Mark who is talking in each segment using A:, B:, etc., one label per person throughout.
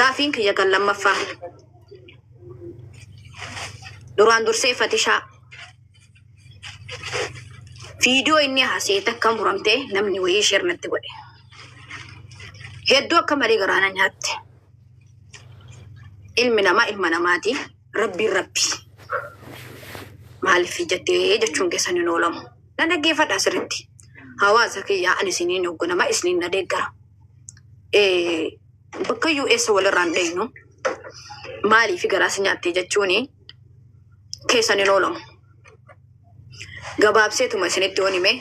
A: قافين كي يقال لما فا دوران دور سيفة تشاء فيديو إني حسيتك كم رمته نمني ويشير نتقولي هدو كمالي قرانا نهات ilmina mati rabbi maal fi jette jechuun keessan hin oolamu nan dhaggeeffadha asirratti hawaasa kiyyaa ani isiniin hogganama isiniin na deeggara bakka US walirraan dhaynu maalii fi garaas nyaattee jechuun keessan hin oolamu gabaabseetuma isinitti onime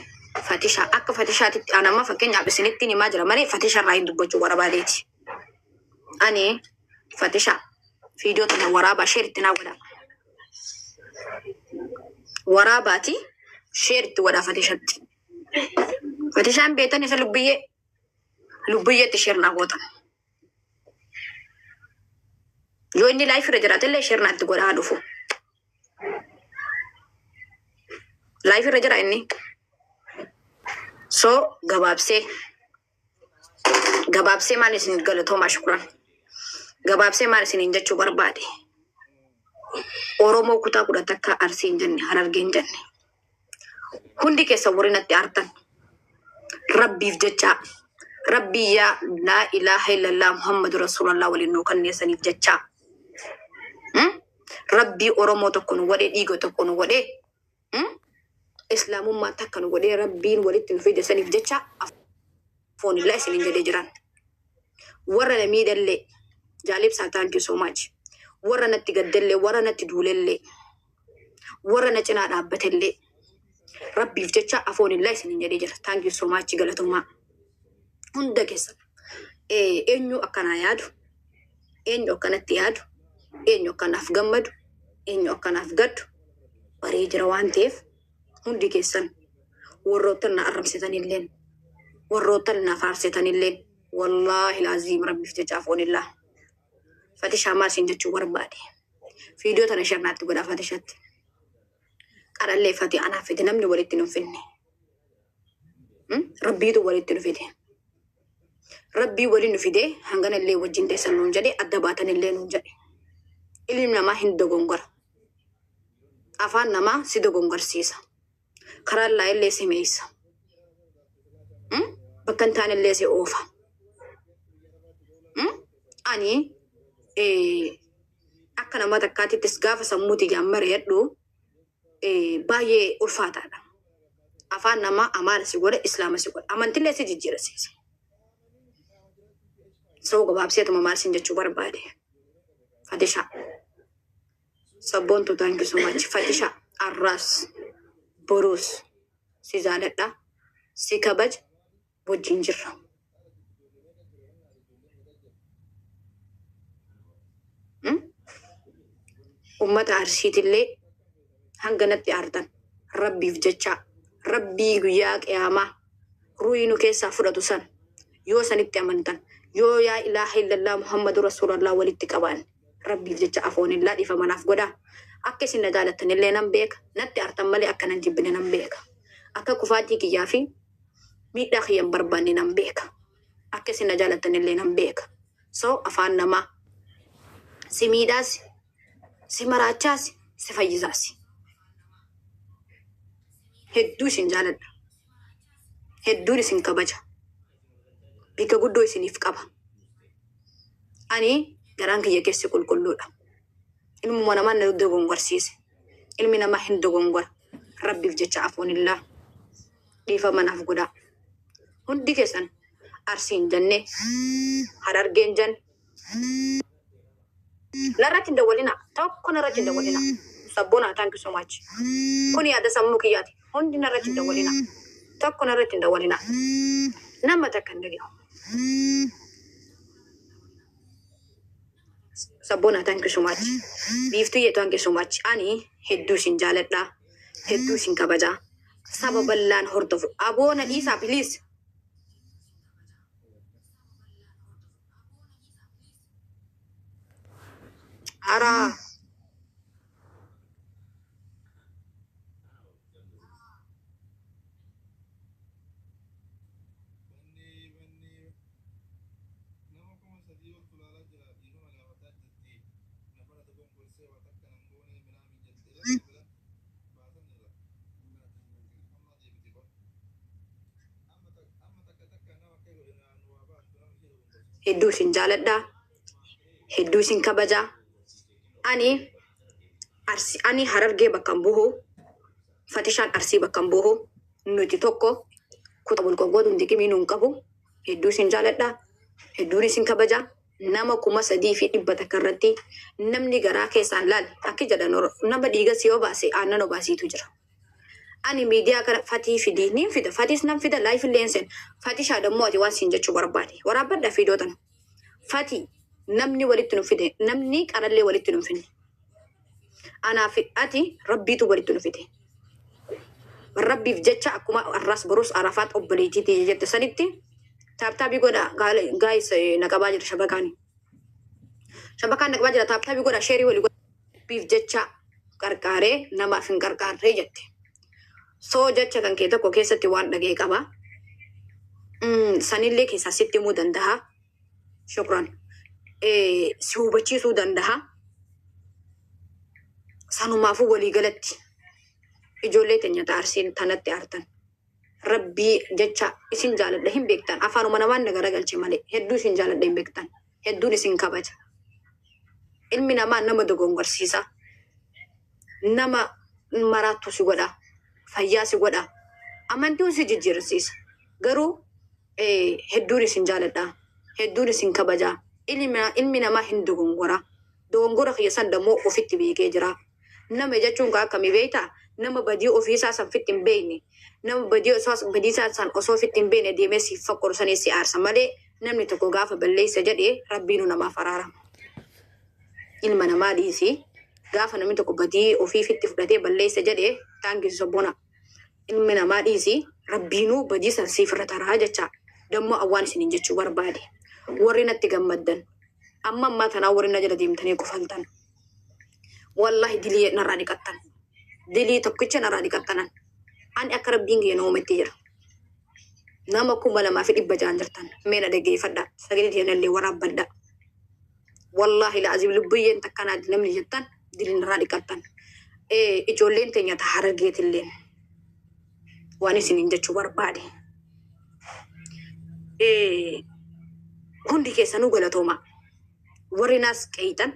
A: fatisha akka fatishaatitti anamma fakkeenyaaf isinitti himaa jira malee fatisha irraa hin dubbachuu warabaadeeti ani fatisha فيديو تنا ورابا شير تنا ولا وراباتي شير ولا فتشت فتشان بيتني لبية تشير ناقوتا جو إني لايف رجرات اللي شير نات تقول هادوفو لايف رجرا إني سو غبابسي ما نسين قلتو ما شكرا gabaabsee maal isiniin jechuu barbaade Oromoo kutaa kudha takka Arsiin jenne Harargeen jenne hundi keessa warinatti artan rabbiif jecha rabbii yaa laa ilaaha illallah muhammadu rasuulullah waliin nuu kanneessaniif jecha rabbii Oromoo tokko nu godhee dhiiga tokko nu godhee islaamummaa takka nu godhee rabbiin walitti nu fide saniif jecha afoonillee isiniin jedhee jiran warra na miidhallee Jalibsa, thank you so much. Warra natti gaddelle, warra natti duulelle, warra na cinaa dhaabbatelle. Rabbiif jecha afoonillee isiniin jedhee jira. Thank you so much galatummaa. Hunda keessa eenyu akkanaa yaadu, eenyu akkanatti yaadu, eenyu akkanaaf gammadu, eenyu akkanaaf gaddu baree jira waan ta'eef hundi keessan warroottan na arrabsitanilleen, warroottan na faarsitanilleen wallaahi laaziim rabbiif jecha afoonillee. Fatisha maal siin jechuu barbaade fiidiyoo tana shirnaatti godhaa fatishatti qarallee fati anaaf fide namni walitti nu finne rabbiitu walitti nu fide rabbii waliin nu fide hanganallee wajjin teessan nuun jedhe adda baatanillee nuun jedhe ilmi namaa hin dogongora afaan namaa si dogongorsiisa karallaa illee si meeysa bakka hin taanillee si oofa ani akka nama takkaatittis gaafa sammuuti gaammare heddu baay'ee ulfaataadha. Afaan namaa amaana si godha islaama si godha amantillee si jijjiirasiisa. Soo gabaabseetuma maal siin jechuu barbaade Fatisha sabboontu thank you so much Fatisha arraas boruus si jaaladha si kabaj wajjin jirra. Ummata Arsiitillee hanganatti artan rabbiif jecha rabbii guyyaa qiyaamaa ruuyi nu keessaa fudhatu san yoo sanitti amantan yoo yaa ilaaha illallah muhammadu rasuulullah walitti qaban rabbiif jecha afoonillee dhiifamanaaf godhaa akka isin na jaalattanillee nan beeka natti artan malee akka nan jibbine nan beeka akka kufaatii kiyyaa fi miidhaa kiyyan barbaanne nan beeka akka isin na jaalattanillee nan beeka so afaan namaa si miidhaas si maraachaas si fayyisaas hedduu isin jaaladha hedduun isin kabaja bika guddoo isiniif qaba ani garaan kiyya keessi qulqulluudha ilmuma namaa na dogongorsiise ilmi namaa hin dogongora rabbiif jecha afoonillee dhiifamanaaf godhaa hundi keessan Arsiin jenne Harargeen jenne Narratti dawalina tokko narratti dawalina sabboona thank you so much kuni yaada sammuu kiyyaati hundi narratti dawalina tokko narratti dawalina nama takkan dhaga'u sabboona thank you so much biiftuu yee thank you so much ani hedduu isin jaaladha hedduu isin kabaja saba bal'aan hordofu aboona dhiisaa please Ara hedduu isin jaaladha, hedduu isin kabaja. Ani Harargee bakka bu'u, Fatishaan Arsii bakka bu'u, nuti tokko kutaa bulqoqqoo hundikimii nuun qabu, hedduu isin jaaladha, hedduun isin kabaja. Nama 3,100 takka irratti namni garaa keessaan laal akki jedhan nama dhiiga si yoo baase aannan obaasiitu jira. Ani miidiyaa kana Fatii fidii niin fida, Fatiis nan fida laayif illee seen Fatishaa dammoo ati waan siin jechuu barbaade waraabbadha fiidootan. Fatii namni walitti nu fide, namni qarallee walitti nu fide. Anaaf ati rabbiitu walitti nu fide. Rabbiif jecha akkuma arras borus arafaat obboleetiiti jette sanitti taaptaabii godha gaayis naqabaa jira shabakaani. Shabakaan naqabaa jira taaptaabii godha sheerii walii godha. Rabbiif jecha qarqaaree namaaf hin qarqaarree jette. Soo jecha kan kee tokko keessatti waan dhagee qaba. Sanillee keessaa sitti himuu danda'a. Shukran. Si hubachiisuu danda'a. Sanumaafuu walii galatti ijoollee teenya Arsiin tanatti aartan. Rabbii jecha isin jaaladha hin beektan. Afaanuma namaan nagara galche malee hedduu isin jaaladha hin beektan. Hedduun isin kabaja. Ilmi namaa nama dogongorsiisa. Nama maraattu si godha. Fayyaa si godha. Amantiin si jijjiirsiisa. Garuu hedduun isin jaaladha. Hedduun isin kabaja. Ilmi namaa hin dogongora. Dogongora keessan dammoo ofitti beekee jira. Nama jechuun akkamii beektaa? Nama badii ofiisaa san fitti hin beekne. Nama badii isaa san osoo fitti hin beekne deemee si fakkorsanii si aarsa malee namni tokko gaafa balleessa jedhee rabbiinu namaaf araarama. Ilma namaa dhiisi. Gaafa namni tokko badii ofii fitti fudhatee balleessa jedhee taangisi sobbona. Ilmi namaa dhiisi. Rabbiinuu badii san siif irra taraa jecha. Dammoo awwaan isiniin jechuu barbaade. Warri natti gammaddan. Amma ammaa tanaa warri na jala deemtanii kufaltan. Wallahi dilii narraa dhiqattan. Dilii tokkicha narraa dhiqattanan. Ani akka rabbiin kee na uumetti jira. Nama 2,100 jirtan. Meena dhaggeeffadha. Sagalee teenallee waraabbadha. Wallahi la'azim lubbiyyeen takkanaa namni jettan dilii narraa dhiqattan. Ijoolleen teenya ta Harargeetillee waan isiniin jechuu barbaade. Hundi keessanuu galatooma. Warri naas qeeyxan,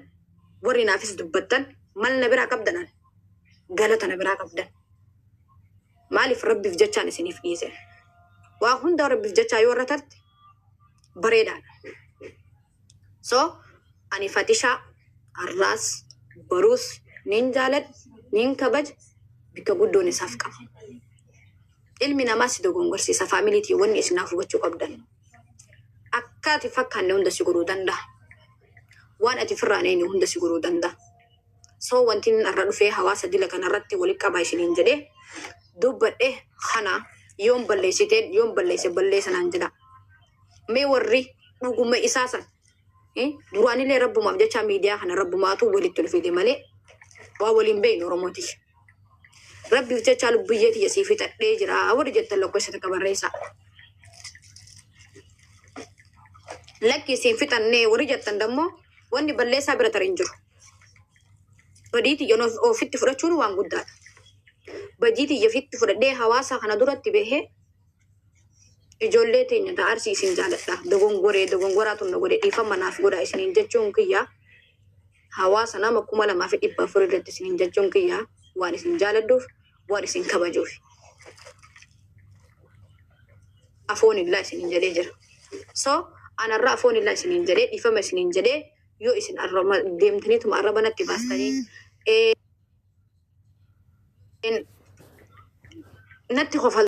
A: warri naafis dubbattan mal na biraa qabdanan. Galata na biraa qabdan. Maaliif rabbiif jechaan isiniif dhiise? Waa hunda rabbiif jechaa yoo irra tarte bareedaadha. So ani Fatishaa Arraas Baruus nin jaaladha, nin kabaja, bikka guddoon isaaf qaba. Ilmi namaa si dogongorsiisa faamiliitii wanni isinaaf hubachuu qabdan. Akka ati fakkaanne hunda si godhuu danda'a. Waan ati firraaneen hunda si godhuu danda'a. So wanti irra dhufee hawaasa dila kanarratti walitti qabaa isiniin jedhee dubbadhe kana yoon balleesse balleessanaan jedha. Mee warri dhuguma isaa san duraanillee rabbumaaf jecha miidiyaa kana rabbumaatu walitti dhufeete malee waa waliin beeyne Oromooti. Rabbiif jecha lubbiyyeeti tiyya sii fixadhee jira. Warri jettan lakkoofsa qabarreessa. Lakki siin fixannee warri jettan dammoo wanni balleessaa bira tarin jiru. Badii tiyya ofitti fudhachuun waan guddaadha. Badii tiyya ofitti fudhadhee hawaasa kana duratti bahee ijoollee teenya ta Arsii isin jaaladha. Dogongoraa tunna godhe dhiifama naaf godha isiniin jechuun kiyya. Hawaasa nama 2,400 irratti isiniin jechuun kiyya. Waan isin jaaladduuf, waan isin kabajuuf. Afoon illaa isiniin jedhee jira. So anarraa afoon illaa isiniin jedhee dhiifama isiniin jedhee yoo isin deemtaniituma arraba natti baastanii natti kofal